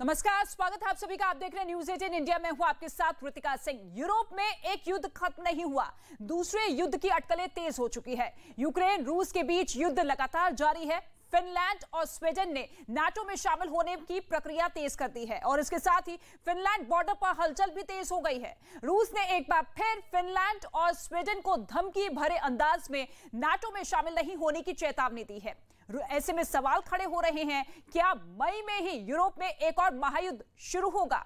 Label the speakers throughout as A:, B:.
A: नमस्कार, स्वागत है आप सभी का। आप देख रहे हैं न्यूज़ 18 इंडिया में हूं आपके साथ कृतिका सिंह। यूरोप में एक युद्ध खत्म नहीं हुआ, दूसरे युद्ध की अटकलें तेज हो चुकी है। यूक्रेन रूस के बीच युद्ध लगातार जारी है। फिनलैंड और स्वीडन ने नाटो में शामिल होने की प्रक्रिया तेज कर दी है और इसके साथ ही फिनलैंड बॉर्डर पर हलचल भी तेज हो गई है। रूस ने एक बार फिर फिनलैंड और स्वीडन को धमकी भरे अंदाज में नाटो में शामिल नहीं होने की चेतावनी दी है। ऐसे में सवाल खड़े हो रहे हैं, क्या मई में ही यूरोप में एक और महायुद्ध शुरू होगा?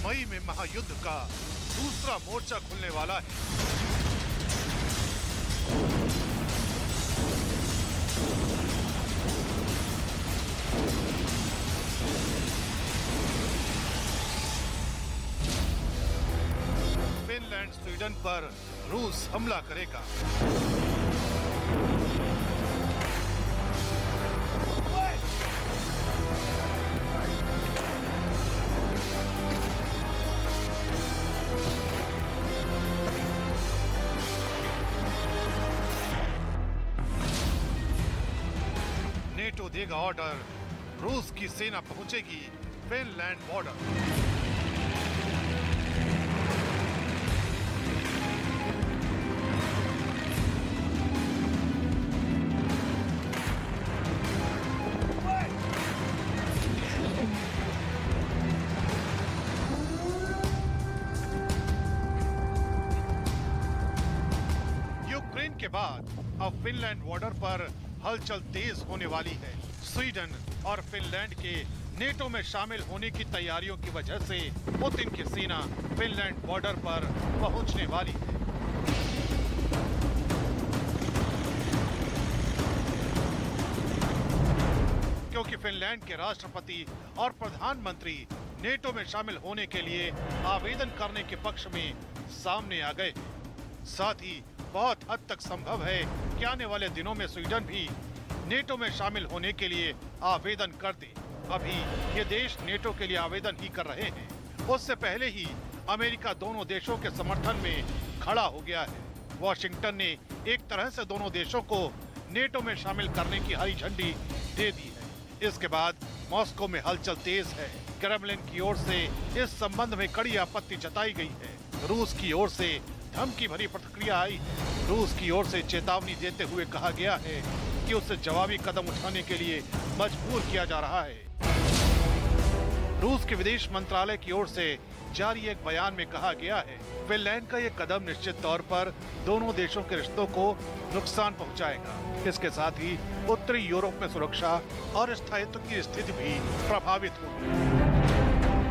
B: मई में महायुद्ध का दूसरा मोर्चा खुलने वाला है। फिनलैंड स्वीडन पर रूस हमला करेगा। नेटो देगा ऑर्डर, रूस की सेना पहुंचेगी फिनलैंड बॉर्डर। यूक्रेन के बाद अब फिनलैंड बॉर्डर पर हलचल तेज होने वाली है। स्वीडन और फिनलैंड के नेटो में शामिल होने की तैयारियों की वजह से पुतिन की सेना फिनलैंड बॉर्डर पर पहुंचने वाली है। क्योंकि फिनलैंड के राष्ट्रपति और प्रधानमंत्री नेटो में शामिल होने के लिए आवेदन करने के पक्ष में सामने आ गए। साथ ही बहुत हद तक संभव है कि आने वाले दिनों में स्वीडन भी नेटो में शामिल होने के लिए आवेदन कर दे। अभी ये देश नेटो के लिए आवेदन ही कर रहे हैं, उससे पहले ही अमेरिका दोनों देशों के समर्थन में खड़ा हो गया है। वॉशिंगटन ने एक तरह से दोनों देशों को नेटो में शामिल करने की हरी झंडी दे दी है। इसके बाद मॉस्को में हलचल तेज है। क्रेमलिन की ओर से इस संबंध में कड़ी आपत्ति जताई गई है। रूस की ओर से धमकी भरी प्रतिक्रिया आई है। रूस की ओर से चेतावनी देते हुए कहा गया है कि उसे जवाबी कदम उठाने के लिए मजबूर किया जा रहा है। रूस के विदेश मंत्रालय की ओर से जारी एक बयान में कहा गया है, फिनलैंड का ये कदम निश्चित तौर पर दोनों देशों के रिश्तों को नुकसान पहुंचाएगा। इसके साथ ही उत्तरी यूरोप में सुरक्षा और स्थायित्व की स्थिति भी प्रभावित होगी।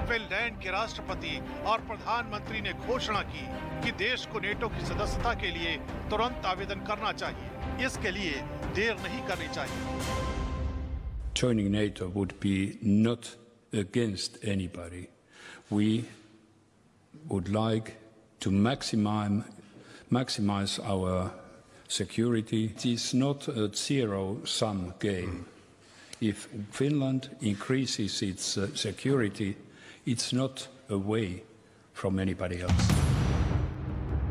B: फिनलैंड के राष्ट्रपति और प्रधानमंत्री ने घोषणा की कि देश को नेटो की सदस्यता के लिए तुरंत आवेदन करना चाहिए। इसके लिए देर नहीं करनी चाहिए।
C: Joining NATO would be not against anybody. We would like to maximize our security. It is not a zero-sum game. If Finland increases its security, it's not away from anybody else.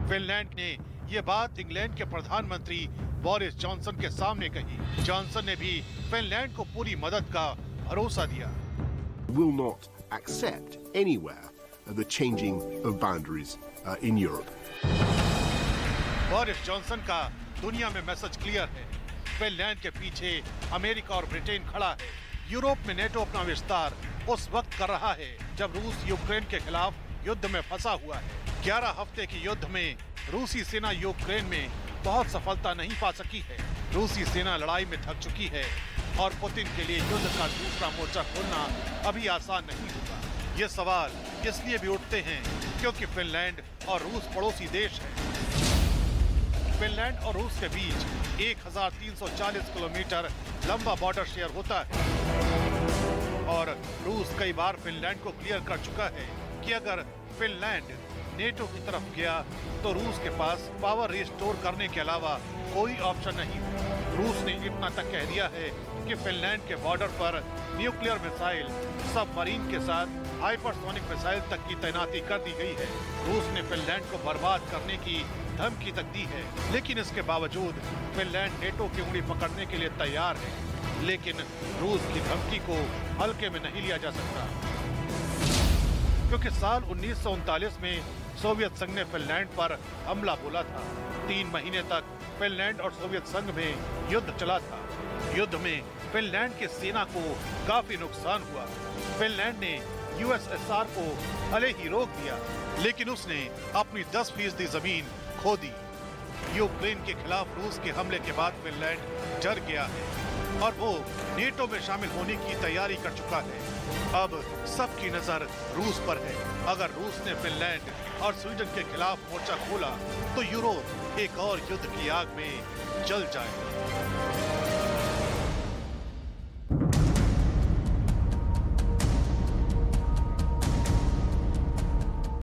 B: Finland ने ये बात England के प्रधानमंत्री Boris Johnson के सामने कही। Johnson ने भी फिनलैंड को पूरी मदद का भरोसा दिया।
D: Will not accept anywhere the changing of boundaries in Europe.
B: Boris Johnson का दुनिया में मैसेज क्लियर है। फिनलैंड के पीछे अमेरिका और ब्रिटेन खड़ा है। यूरोप में नेटो अपना विस्तार उस वक्त कर रहा है जब रूस यूक्रेन के खिलाफ युद्ध में फंसा हुआ है। 11 हफ्ते की युद्ध में रूसी सेना यूक्रेन में बहुत सफलता नहीं पा सकी है। रूसी सेना लड़ाई में थक चुकी है और पुतिन के लिए युद्ध का दूसरा मोर्चा खोलना अभी आसान नहीं होगा। ये सवाल इसलिए भी उठते हैं क्योंकि फिनलैंड और रूस पड़ोसी देश हैं। फिनलैंड और रूस के बीच 1340 किलोमीटर लंबा बॉर्डर शेयर होता है और रूस कई बार फिनलैंड को क्लियर कर चुका है कि अगर फिनलैंड नेटो की तरफ गया तो रूस के पास पावर रिस्टोर करने के अलावा कोई ऑप्शन नहीं। रूस ने इतना तक कह दिया है कि फिनलैंड के बॉर्डर पर न्यूक्लियर मिसाइल, सबमरीन के साथ हाइपरसोनिक मिसाइल तक की तैनाती कर दी गई है। रूस ने फिनलैंड को बर्बाद करने की धमकी तक दी है, लेकिन इसके बावजूद फिनलैंड नेटो की उंगली पकड़ने के लिए तैयार है। लेकिन रूस की धमकी को हल्के में नहीं लिया जा सकता, क्योंकि साल 1939 में सोवियत संघ ने फिनलैंड पर हमला बोला था। 3 महीने तक फिनलैंड और सोवियत संघ में युद्ध चला था। युद्ध में फिनलैंड की सेना को काफी नुकसान हुआ। फिनलैंड ने यूएसएसआर को भले ही रोक दिया, लेकिन उसने अपनी 10% जमीन खो दी। यूक्रेन के खिलाफ रूस के हमले के बाद फिनलैंड डर गया है और वो नेटो में शामिल होने की तैयारी कर चुका है। अब सबकी नजर रूस पर है। अगर रूस ने फिनलैंड और स्वीडन के खिलाफ मोर्चा खोला तो यूरोप एक और युद्ध की आग में जल जाएगा।